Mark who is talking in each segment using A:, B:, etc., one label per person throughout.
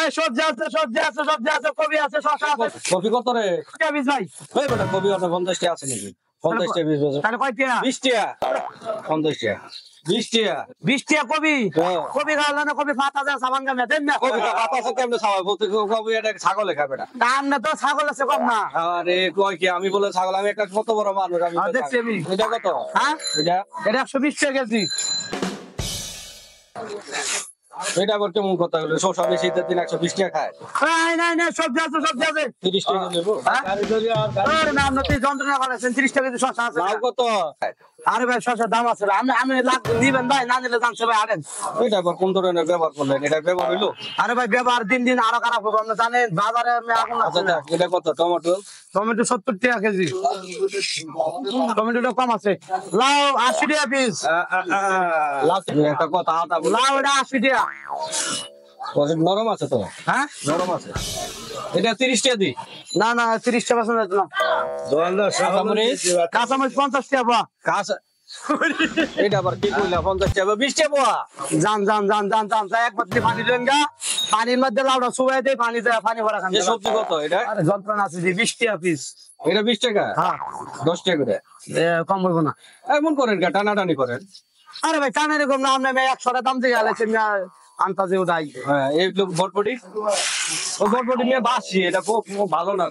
A: ভাই সবজি আছে, সবজি আছে, সবজি আছে, কবি আছে, শসা আছে।
B: কপি কত রে?
A: কে বীজ ভাই?
B: এই বেটা কপি কত 50 টাকা আছে নাকি? 50 টাকা 20 বছর।
A: তাহলে কয় টাকা?
B: 20 টাকা। 50 টাকা। 20 টাকা।
A: 20 টাকা কবি।
B: হ্যাঁ।
A: কবি খাওয়ালে না, কবি ফাটা যায় সাবান গামে দেন না।
B: কপি তো পাতা আছে কেমনে খাওয়াই? বলতে কপি এটা ছাগলে খাবে বেটা।
A: দাম না তো ছাগল আছে কম না।
B: আরে কয় কি আমি বলে ছাগল, আমি একটা কত বড় মানুষ আমি।
A: দেখছি আমি।
B: এটা কত?
A: হ্যাঁ
B: এটা
A: এটা 120 টাকা কেজি।
B: এটা আবার কেমন কথা হলো? শসা বেশি দিন 120 টাকা খায়।
A: নাই নাই নাই, সবজি আছে, সবজি আছে।
B: 30 টাকা নেব।
A: আরে না, আপনি তো যন্ত্রণা করেছেন। 30 টাকা কেজি শসা আছে।
B: লাউ কত?
A: আরে ভাই শসার দাম আছে ভাই। আমি লাখ নিবেন ভাই, না নিলে জানছে ভাই আনেন।
B: এটা আবার কোন ধরনের ব্যবহার করলেন? এটা ব্যবহার হইলো?
A: আরে ভাই ব্যবহার দিন দিন আরো খারাপ হবে, আপনি জানেন বাজারে আমি আগুন
B: আচ্ছা
A: লাগছে না।
B: এটা কত? টমেটো
A: টমেটো 70 টাকা কেজি। টমেটোটা কম আছে। লাউ 80 টাকা পিস।
B: একটা কথা আদা
A: লাউ এটা 80 টাকা।
B: নরম আছে তো?
A: হ্যাঁ
B: নরম আছে। এটা 30 টাকা দি।
A: না না 30 টাকা পার্সেন্ট দিলাম। কাঁচামরিচ 50 টাকা পাওয়া।
B: কাঁচা এটা আবার কি কইলা? 50 টাকা 20 টাকা পোয়া?
A: জান জান জান জান জান জান, এক বালতি পানি দেন গা, পানির মধ্যে লাউটা চুবাই দেয়, পানি দেয়, পানি ভরা খান।
B: এই সবজি কত এটা?
A: আরে যন্ত্রণা আছে যে 20 টাকা পিস।
B: এটা 20 টাকা?
A: হ্যাঁ
B: 10 টাকা করে।
A: কম হইব না।
B: এমন করেন কে? টানাটানি করেন।
A: আরে ভাই টানা এরকম না, আপনি 100 টাকা দাম দিয়ে গেলেছেন না, আন্তাজে উদাই।
B: হ্যাঁ এই লোক বটবটি ও বটবটি নিয়ে বাসি, এটা খুব ভালো না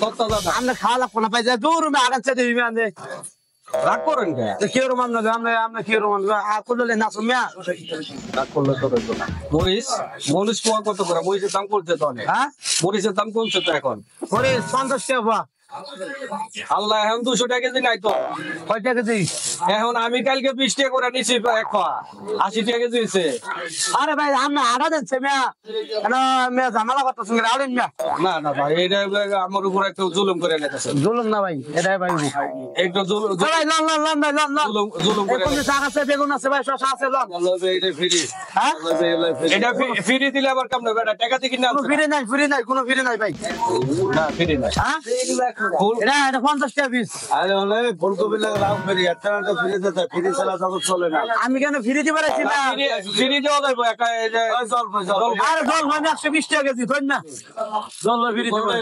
B: তো দাদা।
A: আমরা খাওয়া লাগবো না পাই যায় দূর মে আগান চেয়ে দিবি আনে।
B: রাগ করেন কে?
A: কি রকম না আমরা কি রকম করলে না শুনমিয়া।
B: রাগ করলে তো রইলো না। মরিচ মরিচ পোয়া কত করে? মরিচের দাম করছে তো অনেক।
A: হ্যাঁ
B: মরিচের দাম কমছে তো এখন।
A: ওরে 50 টাকা পাওয়া।
B: আল্লাহ এখন 200 টাকা কেজি নাই তো।
A: কয় টাকা কেজি?
B: এখন আমি কালকে 20 টাকা করে নিছি এক খাওয়া, 80 টাকা কেজি হয়েছে।
A: আরে ভাই আমরা আড়া দিচ্ছে মিয়া, কেন মিয়া ঝামেলা করতেছেন আড়েন মিয়া।
B: না না ভাই এটা আমার উপর একটু জুলুম করে নিতেছে।
A: জুলুম না ভাই, এটাই ভাই।
B: একটু
A: ভাই লন লন লন ভাই লন লন।
B: জুলুম করে
A: কোন শাক আছে, বেগুন আছে ভাই, শসা আছে লন।
B: এটা ফ্রি।
A: হ্যাঁ
B: এটা ফ্রি দিলে আবার কেমন বেটা? টাকা দিয়ে কিনে
A: কোনো ফিরে নাই, ফিরে নাই, কোনো ফিরে নাই ভাই।
B: না ফ্রি না।
A: হ্যাঁ এটা 50 টাকা পিস।
B: আরে হলে ফুলকপি লাগে লাউ ফ্রি, একটা তো ফ্রি দিতে, ফ্রি ছাড়া তো চলে না।
A: আমি কেন ফিরে দিতে পারছি না?
B: ফ্রি দেওয়া যাবে একটা এই যে জল
A: আরে জল মানে 120 টাকা কেজি ধর না। জল ফিরে দিতে পারি।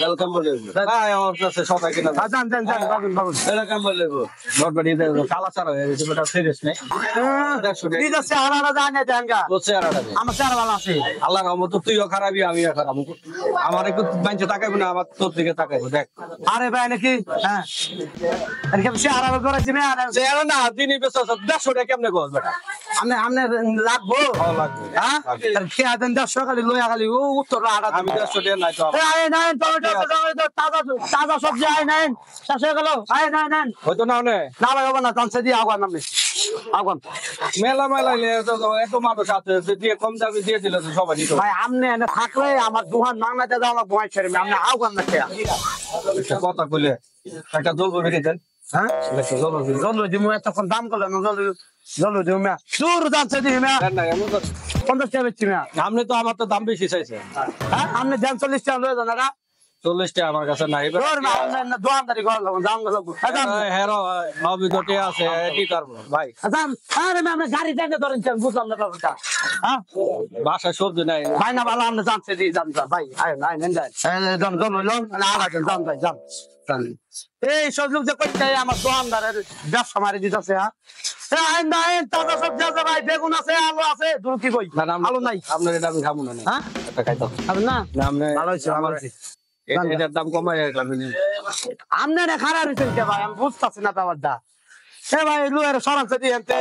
B: তেল কাম বলে হ্যাঁ আমার কাছে সবাই কিনা
A: জান জান জান বাবুন বাবুন।
B: এটা কাম বলে নটবাড়ি কালা চারা হয়ে গেছে বেটা, সিরিয়াস নেই।
A: ঠিক আছে আর আর জান না জানগা।
B: তো চেহারাটা দে।
A: আমার চার ভালো আছে।
B: আল্লাহর রহমতে তুইও খারাপই আমিও খারাপ। আমার একটু বাঞ্চে তাকাইবো না, আমার তোর দিকে তাকাইবো দেখ।
A: আরে ভাই নাকি হ্যাঁ এরকম সে আর আর করেছি না।
B: চেহারা না দিনই বেশ 150 টাকা কেমনে গো বেটা?
A: আপনি আপনি লাগবো
B: ভালো লাগবে।
A: হ্যাঁ আর খেয়ে দেন 100 খালি লয়া খালি ও উত্তর আড়া।
B: আমি 150 টাকা নাই তো।
A: আয় নাই টমেটো তাজা তাজা সবজি আয় নাই শেষ হয়ে গেল। আয় নাই নাই
B: হয়তো না নে
A: না ভাই হবে না, চান্সে দিয়ে আগুন আপনি আগুন।
B: মেলা মেলা এত মানুষ আছে যে দিয়ে কম দামে দিয়ে দিলে তো সবাই দিত।
A: ভাই আপনি এনে থাকলে আমার দুহান মাংনাতে যাও না বয় ছেড়ে আপনি আগুন না খেয়া।
B: একটা কথা কইলে একটা জল বেরিয়ে দেন।
A: হ্যাঁ জল দিমু এতক্ষণ দাম করলেন জল দিমু মিয়া দূর জানছে দিই মিয়া।
B: না এমন কথা।
A: 50 টাকা বেচছি মিয়া।
B: আপনি তো আমার তো দাম বেশি চাইছে।
A: হ্যাঁ আপনি দেন 40 টাকা লয়ে যান না
B: 40 টাকা আমার কাছে নাই।
A: তোর না আপনি দোকানদারি করার লাগবে দাম লাগবে।
B: হেরো অভিজ্ঞতা আছে কি করবো ভাই?
A: দাম আরে মিয়া আপনি গাড়ি দেখে ধরেন বুঝলাম না ব্যাপারটা। হ্যাঁ
B: বাসায় সবজি নাই।
A: ভাই না ভালো আপনি জানছে দিই জান ভাই আয় নাই নেন যান জান জান লন না আড়া জান ভাই জান। এই সব লোক যে করতে আমার দোকানদারের ব্যবসা মারি দিতেছে। হ্যাঁ আইন না আইন তাজা সবজি আছে ভাই, বেগুন আছে, আলু আছে, দূর কি কই আলু নাই।
B: আপনার এটা আমি খাবো না।
A: হ্যাঁ
B: একটা খাইতো
A: আপনি না
B: না আপনি
A: ভালো হয়েছে আমার
B: এটার দাম কমাই রাখলাম।
A: আপনার খারাপ হয়েছে ভাই, আমি বুঝতেছি না তো আমার দা। ভাই লুয়ের সরাসরি দিয়েছে